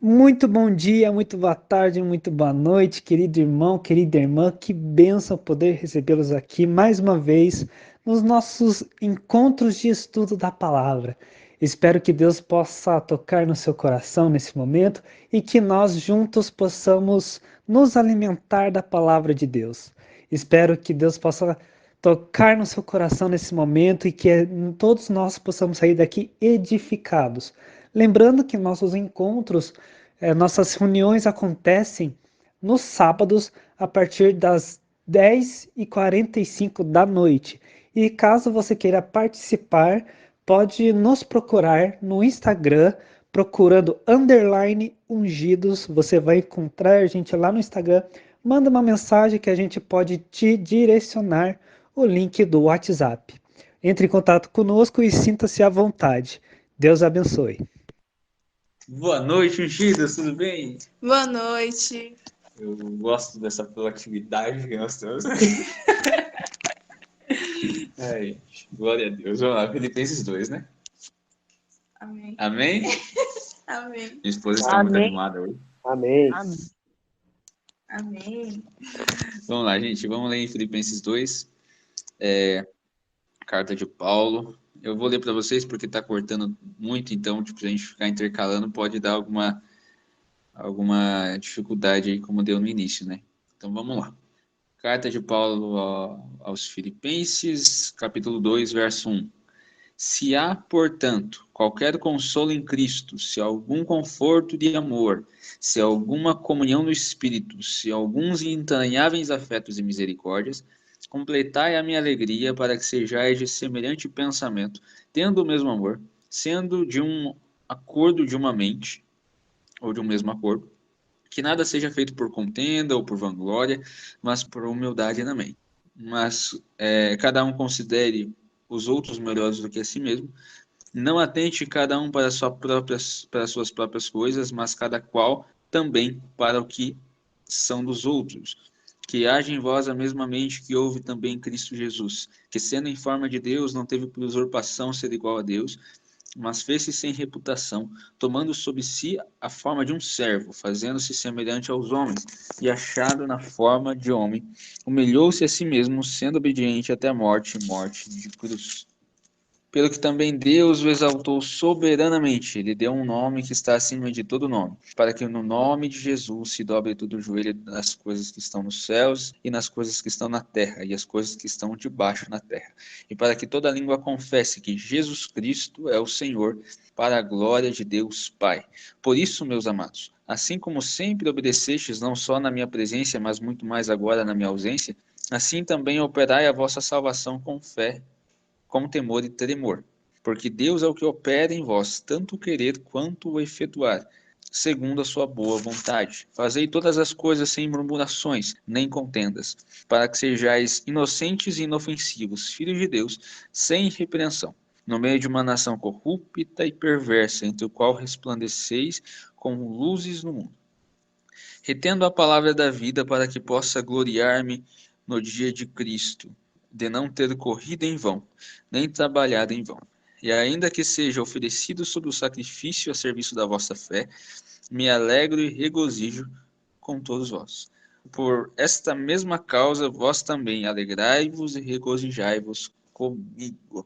Muito bom dia, muito boa tarde, muito boa noite, querido irmão, querida irmã. Que bênção poder recebê-los aqui mais uma vez nos nossos encontros de estudo da palavra. Espero que Deus possa tocar no seu coração nesse momento e que nós juntos possamos nos alimentar da palavra de Deus. Espero que Deus possa tocar no seu coração nesse momento e que todos nós possamos sair daqui edificados. Lembrando que nossos encontros, nossas reuniões acontecem nos sábados a partir das 10h45 da noite. E caso você queira participar, pode nos procurar no Instagram, procurando _ungidos. Você vai encontrar a gente lá no Instagram. Manda uma mensagem que a gente pode te direcionar o link do WhatsApp. Entre em contato conosco e sinta-se à vontade. Deus abençoe. Boa noite, ungidos, tudo bem? Boa noite. Eu gosto dessa proatividade que nós temos. Glória a Deus. Vamos lá, Filipenses 2, né? Amém. Amém? Amém. Minha esposa está muito animada hoje. Amém. Amém. Vamos lá, gente. Vamos ler em Filipenses 2. Carta de Paulo. Eu vou ler para vocês porque está cortando muito, então, se a gente ficar intercalando, pode dar alguma dificuldade aí, como deu no início, né? Então, vamos lá. Carta de Paulo aos Filipenses, capítulo 2, verso 1. Se há, portanto, qualquer consolo em Cristo, se há algum conforto de amor, se há alguma comunhão no Espírito, se há alguns entranháveis afetos e misericórdias, completai a minha alegria para que sejais de semelhante pensamento, tendo o mesmo amor, sendo de um acordo de uma mente, ou de um mesmo acordo, que nada seja feito por contenda ou por vanglória, mas por humildade na mente. Mas cada um considere os outros melhores do que a si mesmo. Não atente cada um para as suas próprias coisas, mas cada qual também para o que são dos outros. Que haja em vós a mesma mente que houve também em Cristo Jesus, que sendo em forma de Deus, não teve por usurpação ser igual a Deus, mas fez-se sem reputação, tomando sobre si a forma de um servo, fazendo-se semelhante aos homens, e achado na forma de homem, humilhou-se a si mesmo, sendo obediente até a morte, morte de cruz. Pelo que também Deus o exaltou soberanamente, ele deu um nome que está acima de todo nome, para que no nome de Jesus se dobre todo o joelho nas coisas que estão nos céus e nas coisas que estão na terra e as coisas que estão debaixo na terra, e para que toda língua confesse que Jesus Cristo é o Senhor, para a glória de Deus Pai. Por isso, meus amados, assim como sempre obedecestes não só na minha presença, mas muito mais agora na minha ausência, assim também operai a vossa salvação com fé, com temor e tremor, porque Deus é o que opera em vós, tanto o querer quanto o efetuar, segundo a sua boa vontade. Fazei todas as coisas sem murmurações, nem contendas, para que sejais inocentes e inofensivos, filhos de Deus, sem repreensão, no meio de uma nação corrupta e perversa, entre o qual resplandeceis como luzes no mundo. Retendo a palavra da vida para que possa gloriar-me no dia de Cristo, de não ter corrido em vão, nem trabalhado em vão. E ainda que seja oferecido sobre o sacrifício a serviço da vossa fé, me alegro e regozijo com todos vós. Por esta mesma causa, vós também alegrai-vos e regozijai-vos comigo.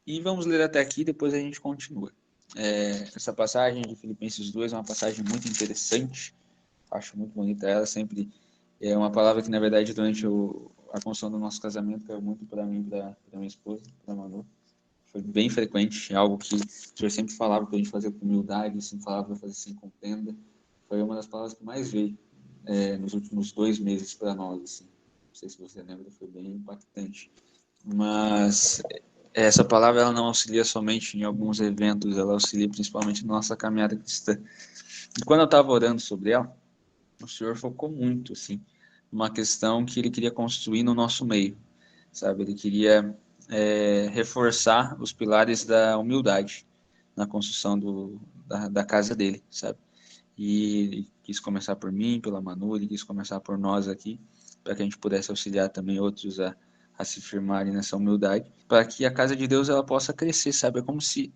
E vamos ler até aqui, depois a gente continua. Essa passagem de Filipenses 2 é uma passagem muito interessante. Acho muito bonita ela, sempre é uma palavra que, na verdade, durante a construção do nosso casamento, caiu muito para mim, para minha esposa, para a Manu. Foi bem frequente, algo que o senhor sempre falava para a gente fazer com humildade, sempre falava para fazer sem contenda. Foi uma das palavras que mais veio nos últimos 2 meses para nós. Assim. Não sei se você lembra, foi bem impactante. Mas essa palavra ela não auxilia somente em alguns eventos, ela auxilia principalmente na nossa caminhada cristã. E quando eu estava orando sobre ela, o Senhor focou muito, assim, numa questão que ele queria construir no nosso meio, sabe? Ele queria reforçar os pilares da humildade na construção da casa dele, sabe? E ele quis começar por mim, pela Manu, ele quis começar por nós aqui, para que a gente pudesse auxiliar também outros a se firmarem nessa humildade, para que a casa de Deus ela possa crescer, sabe? É como se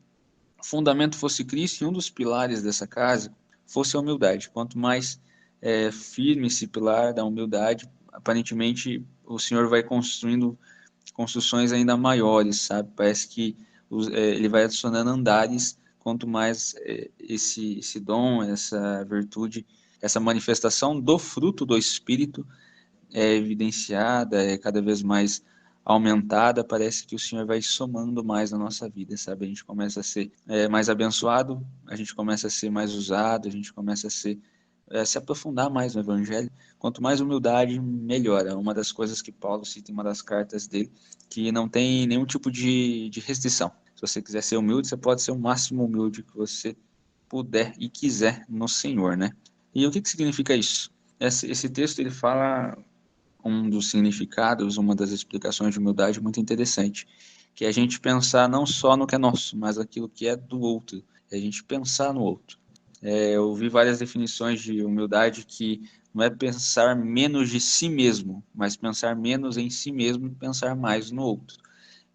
o fundamento fosse Cristo e um dos pilares dessa casa fosse a humildade. Quanto mais firme esse pilar da humildade, aparentemente o Senhor vai construindo construções ainda maiores, sabe? Parece que ele vai adicionando andares, quanto mais esse dom, essa virtude, essa manifestação do fruto do Espírito é evidenciada, é cada vez mais aumentada, parece que o Senhor vai somando mais na nossa vida, sabe? A gente começa a ser mais abençoado, a gente começa a ser mais usado, a gente começa a se aprofundar mais no Evangelho. Quanto mais humildade, melhor. É uma das coisas que Paulo cita em uma das cartas dele, que não tem nenhum tipo de restrição. Se você quiser ser humilde, você pode ser o máximo humilde que você puder e quiser no Senhor, né? E o que significa isso? Esse texto ele fala um dos significados, uma das explicações de humildade muito interessante, que é a gente pensar não só no que é nosso, mas aquilo que é do outro, é a gente pensar no outro. Eu vi várias definições de humildade que não é pensar menos de si mesmo, mas pensar menos em si mesmo e pensar mais no outro.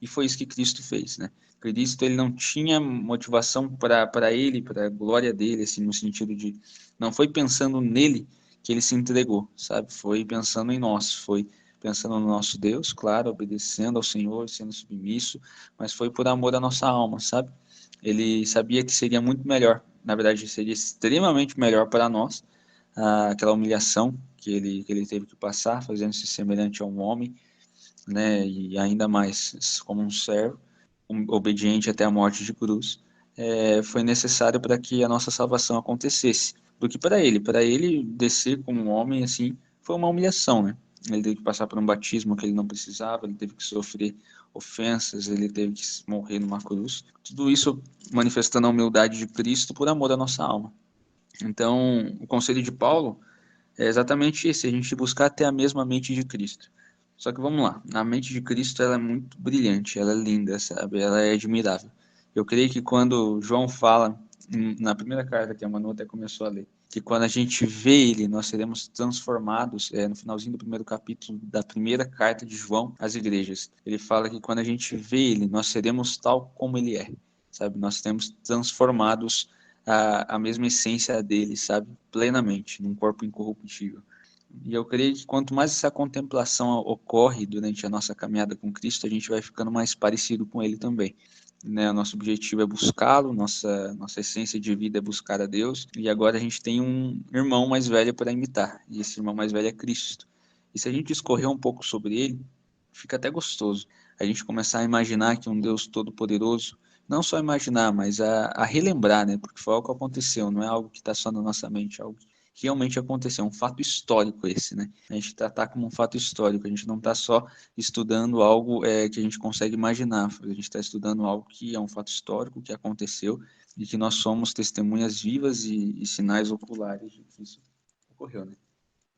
E foi isso que Cristo fez, né? Cristo ele não tinha motivação para ele, para a glória dele, assim, no sentido de não foi pensando nele que ele se entregou, sabe? Foi pensando em nós, foi pensando no nosso Deus, claro, obedecendo ao Senhor, sendo submisso, mas foi por amor à nossa alma, sabe? Ele sabia que seria muito melhor, na verdade, seria extremamente melhor para nós, aquela humilhação que ele teve que passar, fazendo-se semelhante a um homem, né, e ainda mais como um servo, obediente até a morte de cruz, foi necessário para que a nossa salvação acontecesse, do que para ele. Para ele, descer como um homem, assim, foi uma humilhação, né? Ele teve que passar por um batismo que ele não precisava, ele teve que sofrer ofensas, ele teve que morrer numa cruz. Tudo isso manifestando a humildade de Cristo por amor à nossa alma. Então, o conselho de Paulo é exatamente esse, a gente buscar ter a mesma mente de Cristo. Só que vamos lá, a mente de Cristo ela é muito brilhante, ela é linda, sabe? Ela é admirável. Eu creio que quando João fala, na primeira carta que a Manu até começou a ler, que quando a gente vê ele, nós seremos transformados, no finalzinho do primeiro capítulo da primeira carta de João às igrejas. Ele fala que quando a gente vê ele, nós seremos tal como ele é, sabe? Nós seremos transformados a mesma essência dele, sabe? Plenamente, num corpo incorruptível. E eu creio que quanto mais essa contemplação ocorre durante a nossa caminhada com Cristo, a gente vai ficando mais parecido com Ele também. Né? Nosso objetivo é buscá-lo, nossa essência de vida é buscar a Deus, e agora a gente tem um irmão mais velho para imitar, e esse irmão mais velho é Cristo. E se a gente escorrer um pouco sobre ele, fica até gostoso. A gente começar a imaginar que um Deus todo-poderoso, não só imaginar, mas a relembrar, né? Porque foi algo que aconteceu, não é algo que está só na nossa mente, é algo que realmente aconteceu, um fato histórico esse, né? A gente tratar como um fato histórico, a gente não está só estudando algo que a gente consegue imaginar, a gente está estudando algo que é um fato histórico, que aconteceu e que nós somos testemunhas vivas e sinais oculares de que isso ocorreu, né?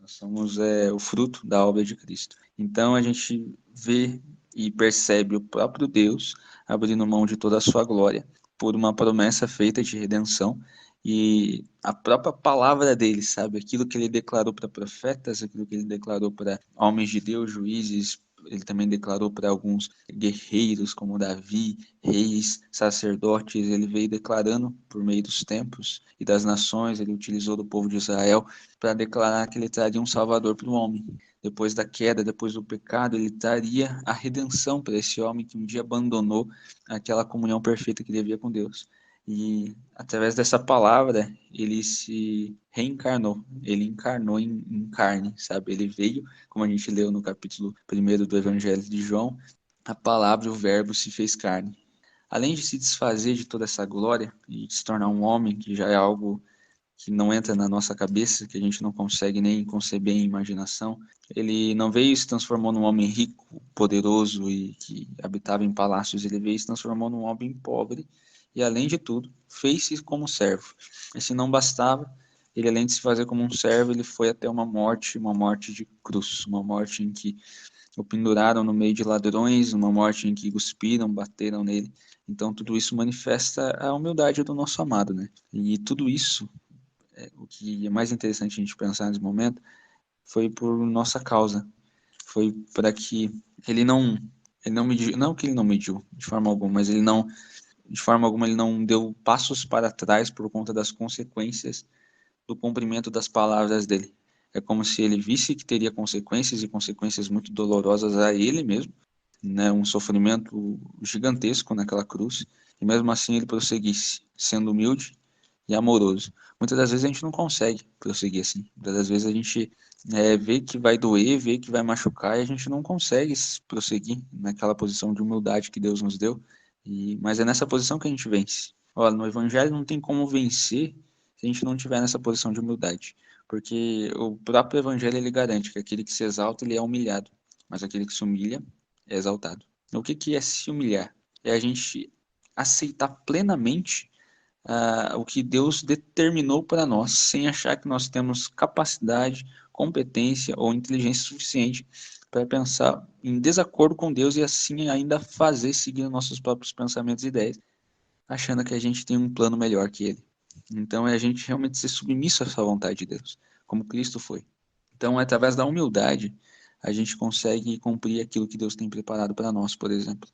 Nós somos o fruto da obra de Cristo. Então a gente vê e percebe o próprio Deus abrindo mão de toda a sua glória por uma promessa feita de redenção e a própria palavra dele, sabe? Aquilo que ele declarou para profetas, aquilo que ele declarou para homens de Deus, juízes, ele também declarou para alguns guerreiros como Davi, reis, sacerdotes, ele veio declarando por meio dos tempos e das nações, ele utilizou do povo de Israel para declarar que ele traria um salvador para o homem. Depois da queda, depois do pecado, ele traria a redenção para esse homem que um dia abandonou aquela comunhão perfeita que devia com Deus. E através dessa palavra, ele se reencarnou, ele encarnou em carne, sabe? Ele veio, como a gente leu no capítulo 1 do Evangelho de João, a palavra, o verbo se fez carne. Além de se desfazer de toda essa glória e se tornar um homem, que já é algo que não entra na nossa cabeça, que a gente não consegue nem conceber em imaginação. Ele não veio e se transformou num homem rico, poderoso e que habitava em palácios, ele veio e se transformou num homem pobre e, além de tudo, fez-se como servo. E se não bastava, ele, além de se fazer como um servo, ele foi até uma morte de cruz, uma morte em que o penduraram no meio de ladrões, uma morte em que cuspiram, bateram nele. Então, tudo isso manifesta a humildade do nosso amado, né? E tudo isso o que é mais interessante a gente pensar nesse momento foi por nossa causa. Foi para que ele não mediu, não que ele não mediu de forma alguma, mas de forma alguma ele não deu passos para trás por conta das consequências do cumprimento das palavras dele. É como se ele visse que teria consequências, e consequências muito dolorosas a ele mesmo, né, um sofrimento gigantesco naquela cruz, e mesmo assim ele prosseguisse, sendo humilde e amoroso. Muitas das vezes a gente não consegue prosseguir assim. Muitas das vezes a gente vê que vai doer, vê que vai machucar, e a gente não consegue prosseguir naquela posição de humildade que Deus nos deu. Mas é nessa posição que a gente vence. Olha, no Evangelho não tem como vencer se a gente não tiver nessa posição de humildade. Porque o próprio Evangelho ele garante que aquele que se exalta ele é humilhado, mas aquele que se humilha é exaltado. O que é se humilhar? É a gente aceitar plenamente o que Deus determinou para nós, sem achar que nós temos capacidade, competência ou inteligência suficiente para pensar em desacordo com Deus e assim ainda fazer seguir nossos próprios pensamentos e ideias, achando que a gente tem um plano melhor que Ele. Então é a gente realmente ser submisso a essa vontade de Deus, como Cristo foi. Então, através da humildade, a gente consegue cumprir aquilo que Deus tem preparado para nós, por exemplo.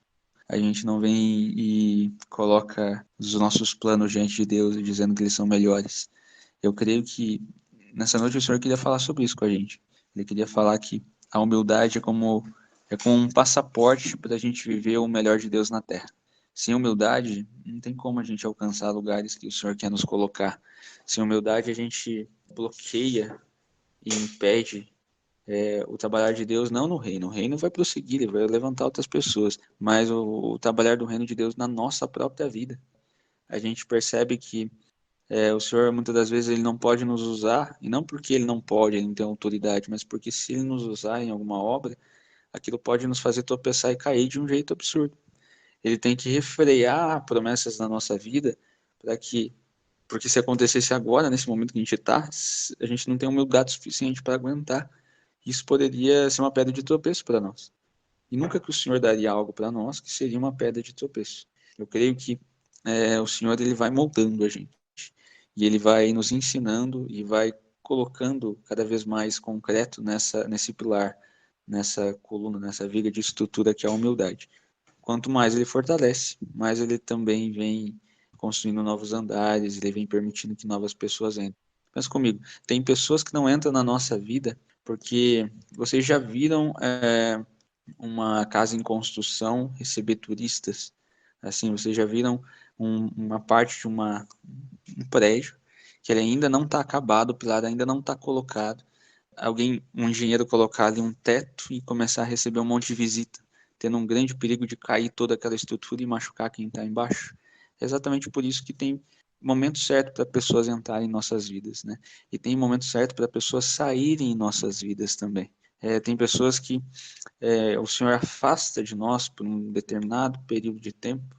A gente não vem e coloca os nossos planos diante de Deus e dizendo que eles são melhores. Eu creio que nessa noite o Senhor queria falar sobre isso com a gente. Ele queria falar que a humildade é como um passaporte para a gente viver o melhor de Deus na Terra. Sem humildade, não tem como a gente alcançar lugares que o Senhor quer nos colocar. Sem humildade, a gente bloqueia e impede o trabalhar de Deus não no reino. O reino vai prosseguir, ele vai levantar outras pessoas, mas o trabalhar do reino de Deus na nossa própria vida. A gente percebe que o Senhor muitas das vezes ele não pode nos usar, e não porque ele não pode, ele não tem autoridade, mas porque se ele nos usar em alguma obra, aquilo pode nos fazer tropeçar e cair de um jeito absurdo. Ele tem que refrear promessas na nossa vida para que, porque se acontecesse agora, nesse momento que a gente está, a gente não tem humildade suficiente para aguentar. Isso poderia ser uma pedra de tropeço para nós. E nunca que o Senhor daria algo para nós que seria uma pedra de tropeço. Eu creio que o Senhor ele vai moldando a gente. E ele vai nos ensinando e vai colocando cada vez mais concreto nesse pilar, nessa coluna, nessa viga de estrutura que é a humildade. Quanto mais ele fortalece, mais ele também vem construindo novos andares, ele vem permitindo que novas pessoas entrem. Pensa comigo, tem pessoas que não entram na nossa vida porque vocês já viram uma casa em construção receber turistas? Assim, vocês já viram uma parte de um prédio que ele ainda não está acabado, o pilar ainda não está colocado. Um engenheiro colocar ali um teto e começar a receber um monte de visita, tendo um grande perigo de cair toda aquela estrutura e machucar quem está embaixo. É exatamente por isso que tem momento certo para pessoas entrarem em nossas vidas, né? E tem momento certo para pessoas saírem em nossas vidas também. Tem pessoas que o Senhor afasta de nós por um determinado período de tempo,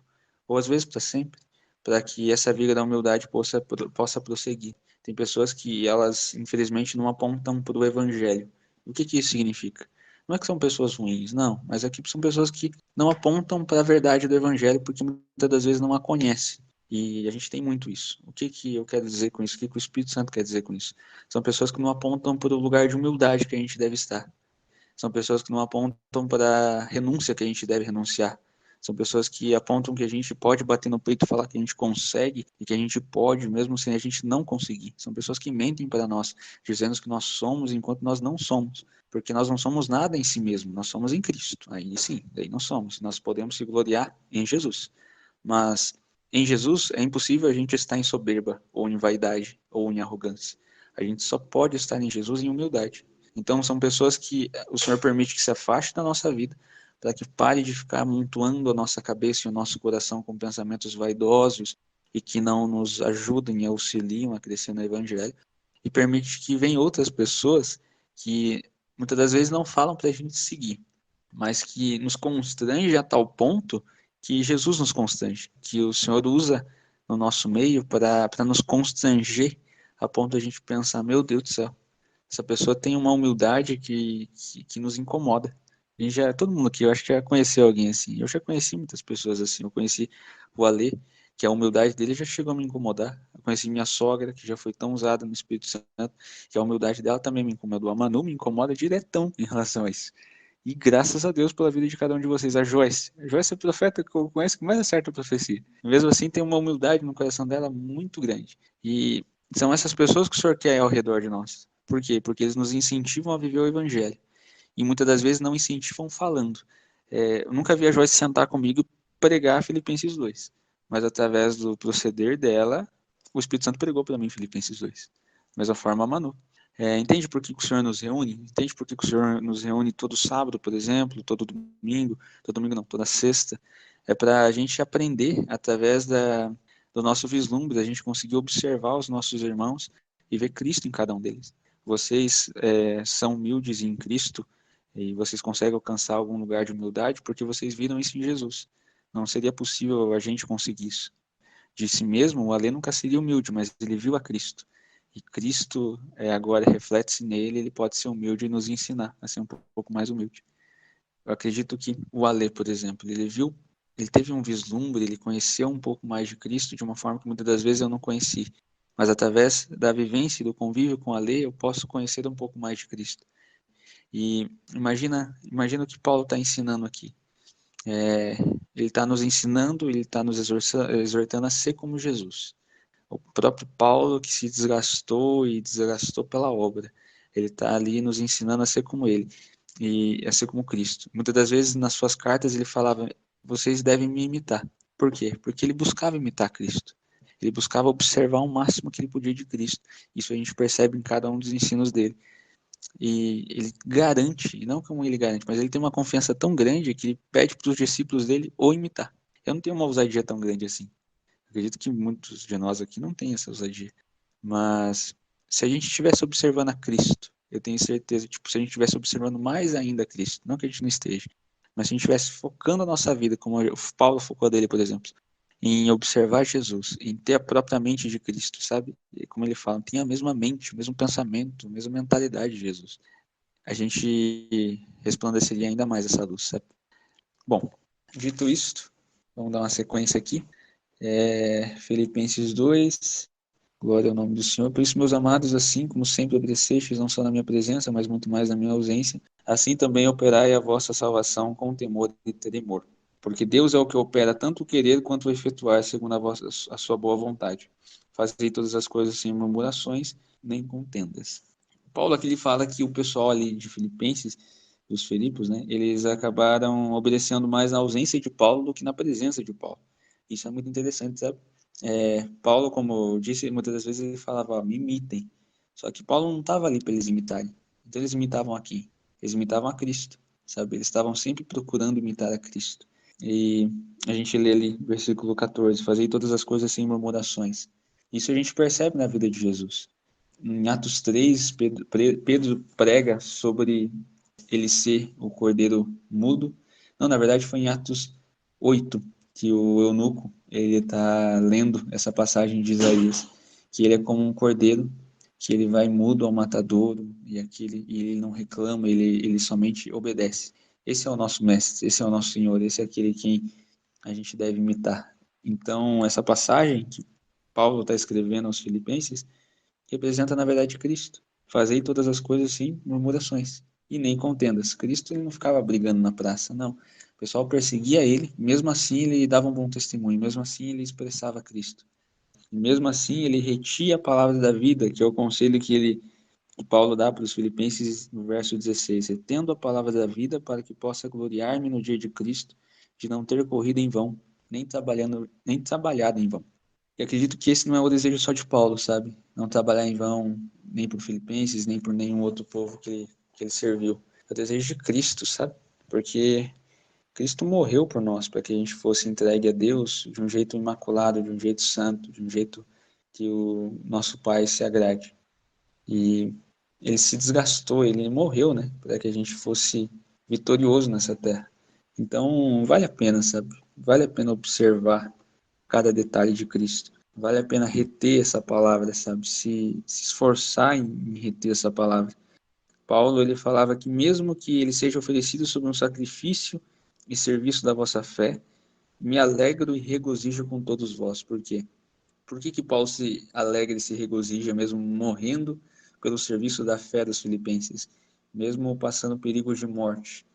ou às vezes para sempre, para que essa vida da humildade possa prosseguir. Tem pessoas que elas, infelizmente, não apontam para o Evangelho. O que isso significa? Não é que são pessoas ruins, não, mas aqui são pessoas que não apontam para a verdade do Evangelho porque muitas das vezes não a conhecem. E a gente tem muito isso. O que eu quero dizer com isso? O que o Espírito Santo quer dizer com isso? São pessoas que não apontam para o lugar de humildade que a gente deve estar. São pessoas que não apontam para a renúncia que a gente deve renunciar. São pessoas que apontam que a gente pode bater no peito e falar que a gente consegue e que a gente pode, mesmo sem a gente não conseguir. São pessoas que mentem para nós, dizendo que nós somos enquanto nós não somos. Porque nós não somos nada em si mesmo, nós somos em Cristo. Aí sim, daí nós somos. Nós podemos se gloriar em Jesus. Mas em Jesus é impossível a gente estar em soberba, ou em vaidade, ou em arrogância. A gente só pode estar em Jesus em humildade. Então são pessoas que o Senhor permite que se afaste da nossa vida, para que pare de ficar amontoando a nossa cabeça e o nosso coração com pensamentos vaidosos e que não nos ajudem e auxiliam a crescer no Evangelho, e permite que venham outras pessoas que muitas das vezes não falam para a gente seguir, mas que nos constrange a tal ponto que Jesus nos constrange, que o Senhor usa no nosso meio para nos constranger a ponto de a gente pensar, meu Deus do céu, essa pessoa tem uma humildade que nos incomoda. Todo mundo aqui, eu acho que já conheceu alguém assim. Eu já conheci muitas pessoas assim. Eu conheci o Alê, que a humildade dele já chegou a me incomodar. Eu conheci minha sogra, que já foi tão usada no Espírito Santo, que a humildade dela também me incomodou. A Manu me incomoda diretão em relação a isso. E graças a Deus pela vida de cada um de vocês. A Joyce é a profeta que eu conheço que mais acerta a profecia. Mesmo assim, tem uma humildade no coração dela muito grande. E São essas pessoas que o Senhor quer ao redor de nós. Por quê? Porque eles nos incentivam a viver o Evangelho. E muitas das vezes não incentivam falando. Eu nunca vi a Joyce sentar comigo e pregar Filipenses 2. Mas através do proceder dela, o Espírito Santo pregou para mim Filipenses 2. Da mesma forma, a Manu. Entende por que o Senhor nos reúne? Entende por que o Senhor nos reúne todo sábado, por exemplo, todo domingo não, toda sexta? É para a gente aprender através do nosso vislumbre, a gente conseguir observar os nossos irmãos e ver Cristo em cada um deles. Vocês são humildes em Cristo e vocês conseguem alcançar algum lugar de humildade porque vocês viram isso em Jesus. Não seria possível a gente conseguir isso. De si mesmo, o Alê nunca seria humilde, mas ele viu a Cristo. E Cristo agora reflete-se nele, ele pode ser humilde e nos ensinar a ser um pouco mais humilde. Eu acredito que o Alê, por exemplo, ele teve um vislumbre, ele conheceu um pouco mais de Cristo de uma forma que muitas das vezes eu não conheci. Mas através da vivência e do convívio com o Alê, eu posso conhecer um pouco mais de Cristo. E imagina o que Paulo está ensinando aqui. Ele está nos ensinando, ele está nos exortando a ser como Jesus. O próprio Paulo que se desgastou e desgastou pela obra. Ele está ali nos ensinando a ser como ele e a ser como Cristo. Muitas das vezes nas suas cartas ele falava: vocês devem me imitar. Por quê? Porque ele buscava imitar Cristo. Ele buscava observar o máximo que ele podia de Cristo. Isso a gente percebe em cada um dos ensinos dele. E ele garante, e não como ele garante, mas ele tem uma confiança tão grande que ele pede para os discípulos dele o imitar. Eu não tenho uma ousadia tão grande assim. Acredito que muitos de nós aqui não têm essa ousadia. Mas se a gente estivesse observando a Cristo, eu tenho certeza, tipo, se a gente estivesse observando mais ainda a Cristo, não que a gente não esteja, mas se a gente estivesse focando a nossa vida, como o Paulo focou dele, por exemplo, em observar Jesus, em ter a própria mente de Cristo, sabe? E como ele fala, tem a mesma mente, o mesmo pensamento, a mesma mentalidade de Jesus. A gente resplandeceria ainda mais essa luz, sabe? Bom, dito isto, vamos dar uma sequência aqui. Filipenses 2, glória ao nome do Senhor. Por isso, meus amados, assim como sempre obedecestes, não só na minha presença, mas muito mais na minha ausência, assim também operai a vossa salvação com temor e tremor. Porque Deus é o que opera tanto o querer quanto o efetuar, segundo a sua boa vontade. Fazei todas as coisas sem murmurações, nem contendas. Paulo aqui ele fala que o pessoal ali de Filipenses, os Filipos, né, eles acabaram obedecendo mais na ausência de Paulo do que na presença de Paulo. Isso é muito interessante, sabe? Paulo, como eu disse, muitas das vezes ele falava: ó, me imitem. Só que Paulo não estava ali para eles imitarem. Então eles imitavam a quem? Eles imitavam a Cristo, sabe? Eles estavam sempre procurando imitar a Cristo. E a gente lê ali, versículo 14: fazei todas as coisas sem murmurações. Isso a gente percebe na vida de Jesus. Em Atos 3, Pedro prega sobre ele ser o cordeiro mudo. Não, na verdade foi em Atos 8 que o eunuco ele está lendo essa passagem de Isaías, que ele é como um cordeiro, que ele vai mudo ao matadouro e ele não reclama, ele somente obedece. Esse é o nosso mestre, esse é o nosso Senhor, esse é aquele quem a gente deve imitar. Então, essa passagem que Paulo está escrevendo aos Filipenses representa, na verdade, Cristo. Fazei todas as coisas sem murmurações e nem contendas. Cristo ele não ficava brigando na praça, não. O pessoal perseguia ele, mesmo assim ele dava um bom testemunho, mesmo assim ele expressava Cristo. E mesmo assim ele retia a palavra da vida, que é o conselho que Paulo dá para os Filipenses no verso 16: tendo a palavra da vida para que possa gloriar-me no dia de Cristo, de não ter corrido em vão, nem trabalhado em vão. E acredito que esse não é o desejo só de Paulo, sabe? Não trabalhar em vão nem por Filipenses, nem por nenhum outro povo que ele serviu. É o desejo de Cristo, sabe? Porque Cristo morreu por nós, para que a gente fosse entregue a Deus de um jeito imaculado, de um jeito santo, de um jeito que o nosso Pai se agrade. E ele se desgastou, ele morreu, né? Para que a gente fosse vitorioso nessa terra. Então, vale a pena, sabe? Vale a pena observar cada detalhe de Cristo. Vale a pena reter essa palavra, sabe? Se esforçar em reter essa palavra. Paulo, ele falava que mesmo que ele seja oferecido sob um sacrifício e serviço da vossa fé, me alegro e regozijo com todos vós. Por quê? Por que Paulo se alegra e se regozija mesmo morrendo pelo serviço da fé dos filipenses, mesmo passando perigos de morte?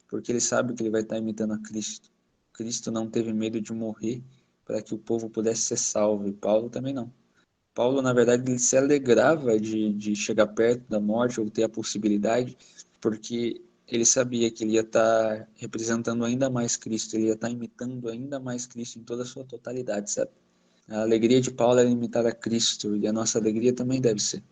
Porque ele sabe que ele vai estar imitando a Cristo. Cristo não teve medo de morrer para que o povo pudesse ser salvo, e Paulo também não. Paulo, na verdade, ele se alegrava de chegar perto da morte ou ter a possibilidade, porque ele sabia que ele ia estar representando ainda mais Cristo, ele ia estar imitando ainda mais Cristo em toda a sua totalidade, sabe? A alegria de Paulo era imitar a Cristo, e a nossa alegria também deve ser.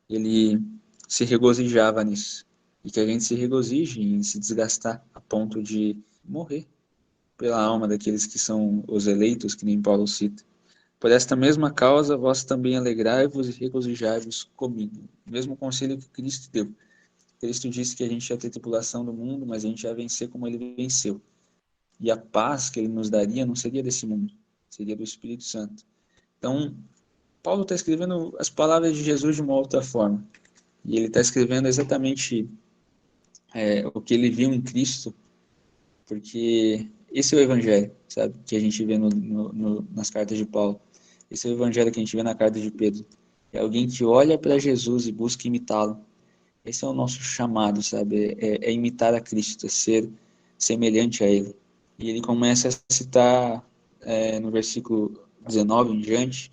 Ele se regozijava nisso, e que a gente se regozije em se desgastar a ponto de morrer pela alma daqueles que são os eleitos, que nem Paulo cita. Por esta mesma causa, vós também alegrai-vos e regozijai-vos comigo. O mesmo conselho que Cristo deu. Cristo disse que a gente ia ter tribulação do mundo, mas a gente ia vencer como ele venceu. E a paz que ele nos daria não seria desse mundo, seria do Espírito Santo. Então, Paulo está escrevendo as palavras de Jesus de uma outra forma. E ele está escrevendo exatamente o que ele viu em Cristo, porque esse é o evangelho, sabe? Que a gente vê nas cartas de Paulo. Esse é o evangelho que a gente vê na carta de Pedro. É alguém que olha para Jesus e busca imitá-lo. Esse é o nosso chamado, sabe? É imitar a Cristo, é ser semelhante a Ele. E ele começa a citar, no versículo 19 em diante,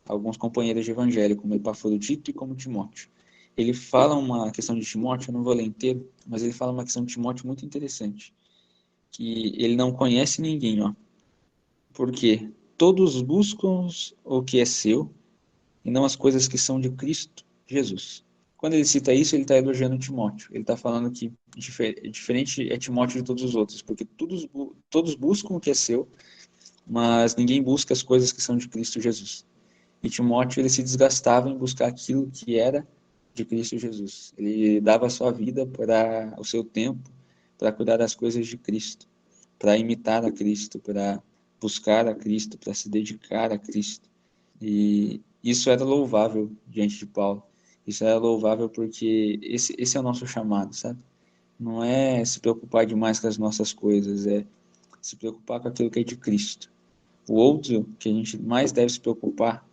alguns companheiros de evangelho, como Epafrodito e como Timóteo. Ele fala uma questão de Timóteo, eu não vou ler inteiro, mas ele fala uma questão de Timóteo muito interessante, que ele não conhece ninguém, ó, porque todos buscam o que é seu e não as coisas que são de Cristo Jesus. Quando ele cita isso, ele está elogiando Timóteo. Ele está falando que diferente é Timóteo de todos os outros, porque todos buscam o que é seu, mas ninguém busca as coisas que são de Cristo Jesus. E Timóteo, ele se desgastava em buscar aquilo que era de Cristo Jesus. Ele dava a sua vida para o seu tempo, para cuidar das coisas de Cristo, para imitar a Cristo, para buscar a Cristo, para se dedicar a Cristo. E isso era louvável diante de Paulo. Isso era louvável porque esse é o nosso chamado, sabe? Não é se preocupar demais com as nossas coisas, é se preocupar com aquilo que é de Cristo. O outro que a gente mais deve se preocupar,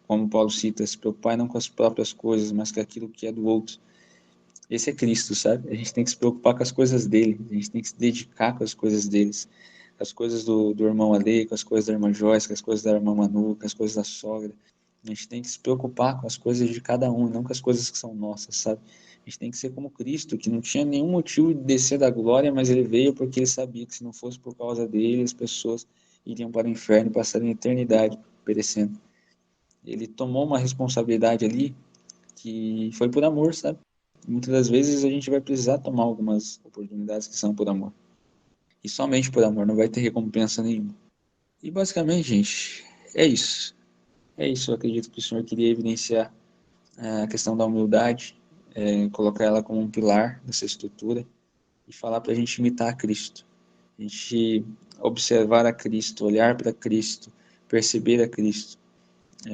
como Paulo cita, se preocupar não com as próprias coisas, mas com aquilo que é do outro. Esse é Cristo, sabe? A gente tem que se preocupar com as coisas dele, a gente tem que se dedicar com as coisas deles, com as coisas do irmão Ale, com as coisas da irmã Joyce, com as coisas da irmã Manu, com as coisas da sogra. A gente tem que se preocupar com as coisas de cada um, não com as coisas que são nossas, sabe? A gente tem que ser como Cristo, que não tinha nenhum motivo de descer da glória, mas ele veio porque ele sabia que se não fosse por causa dele, as pessoas iriam para o inferno e passariam a eternidade perecendo. Ele tomou uma responsabilidade ali que foi por amor, sabe? Muitas das vezes a gente vai precisar tomar algumas oportunidades que são por amor. E somente por amor, não vai ter recompensa nenhuma. E basicamente, gente, é isso. É isso, eu acredito que o Senhor queria evidenciar a questão da humildade, colocar ela como um pilar dessa estrutura e falar para a gente imitar a Cristo. A gente observar a Cristo, olhar para Cristo, perceber a Cristo.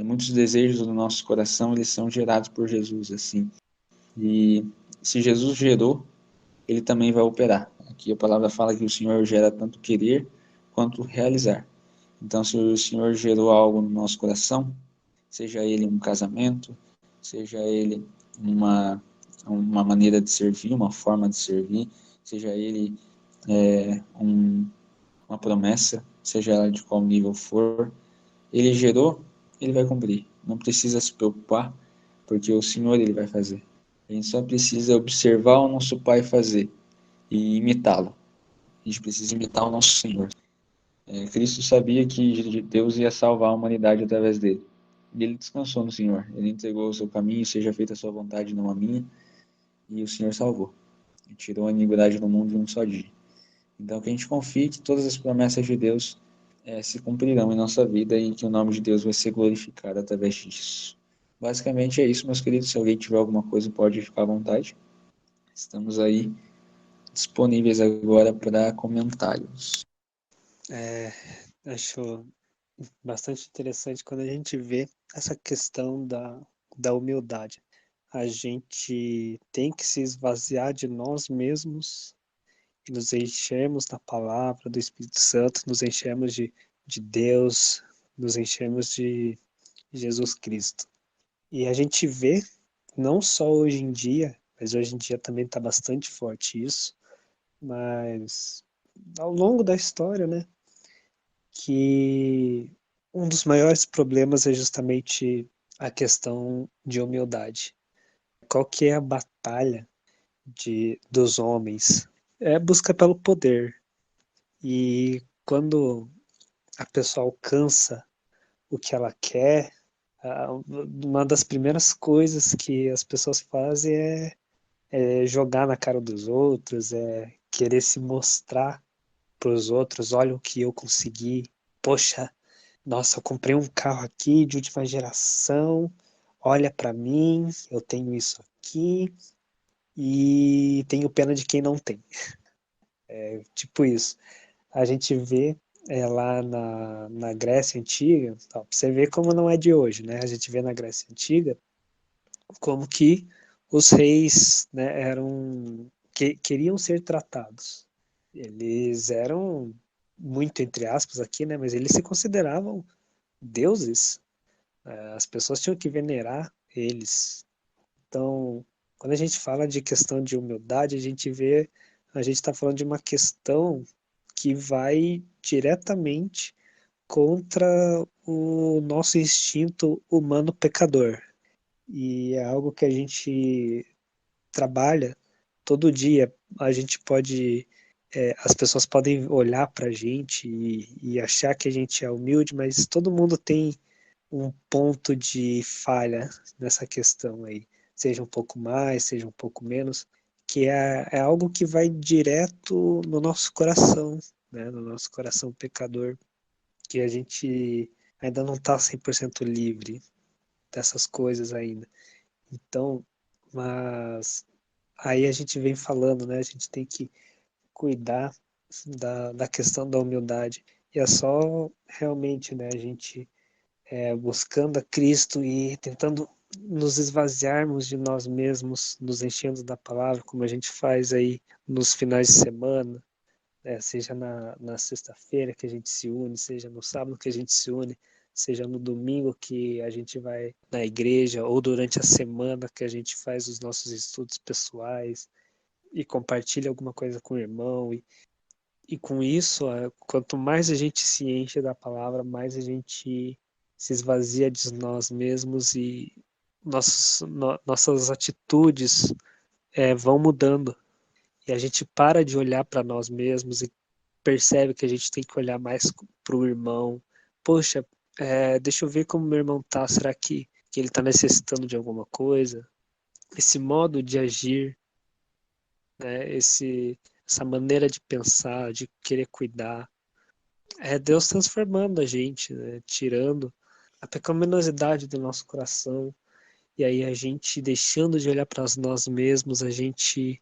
Muitos desejos do nosso coração, eles são gerados por Jesus, assim. E se Jesus gerou, ele também vai operar. Aqui a palavra fala que o Senhor gera tanto querer quanto realizar. Então, se o Senhor gerou algo no nosso coração, seja ele um casamento, seja ele uma maneira de servir, uma forma de servir, seja ele uma promessa, seja ela de qual nível for, ele gerou, ele vai cumprir. Não precisa se preocupar, porque o Senhor ele vai fazer. A gente só precisa observar o nosso Pai fazer e imitá-lo. A gente precisa imitar o nosso Senhor. Cristo sabia que Deus ia salvar a humanidade através dele. E ele descansou no Senhor. Ele entregou o seu caminho, seja feita a sua vontade, não a minha. E o Senhor salvou. Ele tirou a iniquidade do mundo em um só dia. Então que a gente confie que todas as promessas de Deus se cumprirão em nossa vida e que o nome de Deus vai ser glorificado através disso. Basicamente é isso, meus queridos. Se alguém tiver alguma coisa, pode ficar à vontade. Estamos aí disponíveis agora para comentários. Acho bastante interessante quando a gente vê essa questão da humildade. A gente tem que se esvaziar de nós mesmos e nos enchermos da palavra, do Espírito Santo, nos enchermos de Deus, nos enchermos de Jesus Cristo. E a gente vê, não só hoje em dia, mas hoje em dia também está bastante forte isso, mas ao longo da história, né, que um dos maiores problemas é justamente a questão de humildade. Qual que é a batalha dos homens? É a busca pelo poder. E quando a pessoa alcança o que ela quer, uma das primeiras coisas que as pessoas fazem é jogar na cara dos outros, é querer se mostrar para os outros, olha o que eu consegui. Poxa, nossa, eu comprei um carro aqui de última geração, olha para mim, eu tenho isso aqui e tenho pena de quem não tem. Tipo isso. A gente vê lá na Grécia Antiga, ó, pra você ver como não é de hoje, né? A gente vê na Grécia Antiga como que os reis, né, queriam ser tratados. Eles eram muito entre aspas aqui, né, mas eles se consideravam deuses. As pessoas tinham que venerar eles. Então, quando a gente fala de questão de humildade, a gente está falando de uma questão que vai diretamente contra o nosso instinto humano pecador. E é algo que a gente trabalha todo dia. A gente pode, as pessoas podem olhar para a gente e achar que a gente é humilde, mas todo mundo tem um ponto de falha nessa questão aí, seja um pouco mais, seja um pouco menos, que é algo que vai direto no nosso coração, né, no nosso coração pecador, que a gente ainda não está 100% livre dessas coisas ainda. Então, mas aí a gente vem falando, né? A gente tem que cuidar da questão da humildade. E é só realmente, né? A gente buscando a Cristo e tentando nos esvaziarmos de nós mesmos, nos enchendo da palavra, como a gente faz aí nos finais de semana, né? Seja na sexta-feira que a gente se une, seja no sábado que a gente se une, seja no domingo que a gente vai na igreja, ou durante a semana que a gente faz os nossos estudos pessoais e compartilha alguma coisa com o irmão. E com isso, quanto mais a gente se enche da palavra, mais a gente se esvazia de nós mesmos e nossas atitudes vão mudando. E a gente para de olhar para nós mesmos e percebe que a gente tem que olhar mais para o irmão. Poxa, deixa eu ver como meu irmão tá. Será que ele está necessitando de alguma coisa? Esse modo de agir, né? Essa maneira de pensar, de querer cuidar, é Deus transformando a gente, né? Tirando a pecaminosidade do nosso coração. E aí a gente deixando de olhar para nós mesmos, a gente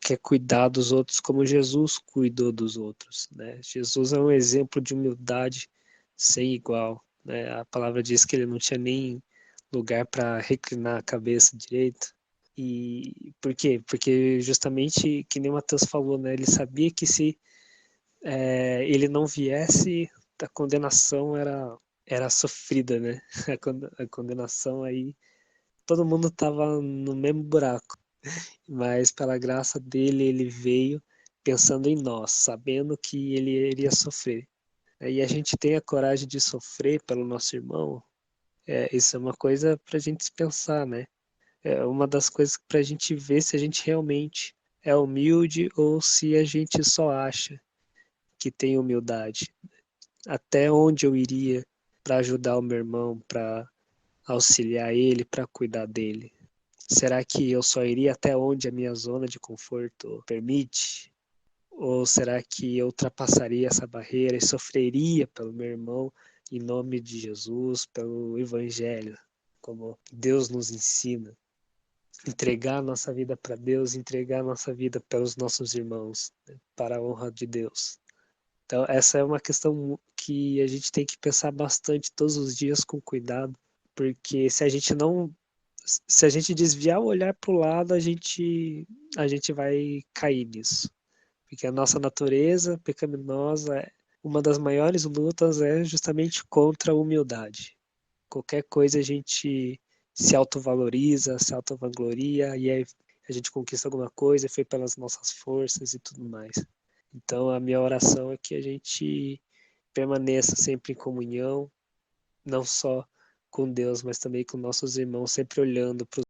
quer cuidar dos outros como Jesus cuidou dos outros, né? Jesus é um exemplo de humildade sem igual, né? A palavra diz que ele não tinha nem lugar para reclinar a cabeça direito. E por quê? Porque justamente, que nem o Matheus falou, né? Ele sabia que se ele não viesse, a condenação era sofrida, né? A condenação aí, todo mundo estava no mesmo buraco. Mas pela graça dele, ele veio pensando em nós, sabendo que ele iria sofrer. E a gente tem a coragem de sofrer pelo nosso irmão, isso é uma coisa para a gente pensar, né? É uma das coisas para a gente ver se a gente realmente é humilde ou se a gente só acha que tem humildade. Até onde eu iria para ajudar o meu irmão, para auxiliar ele, para cuidar dele? Será que eu só iria até onde a minha zona de conforto permite? Ou será que eu ultrapassaria essa barreira e sofreria pelo meu irmão em nome de Jesus, pelo Evangelho, como Deus nos ensina? Entregar a nossa vida para Deus, entregar a nossa vida pelos nossos irmãos, né, para a honra de Deus. Então, essa é uma questão que a gente tem que pensar bastante todos os dias com cuidado, porque se a gente desviar o olhar para o lado, a gente vai cair nisso. Porque a nossa natureza pecaminosa, uma das maiores lutas é justamente contra a humildade. Qualquer coisa a gente se autovaloriza, se autovangloria, e aí a gente conquista alguma coisa, foi pelas nossas forças e tudo mais. Então a minha oração é que a gente permaneça sempre em comunhão, não só com Deus, mas também com nossos irmãos, sempre olhando para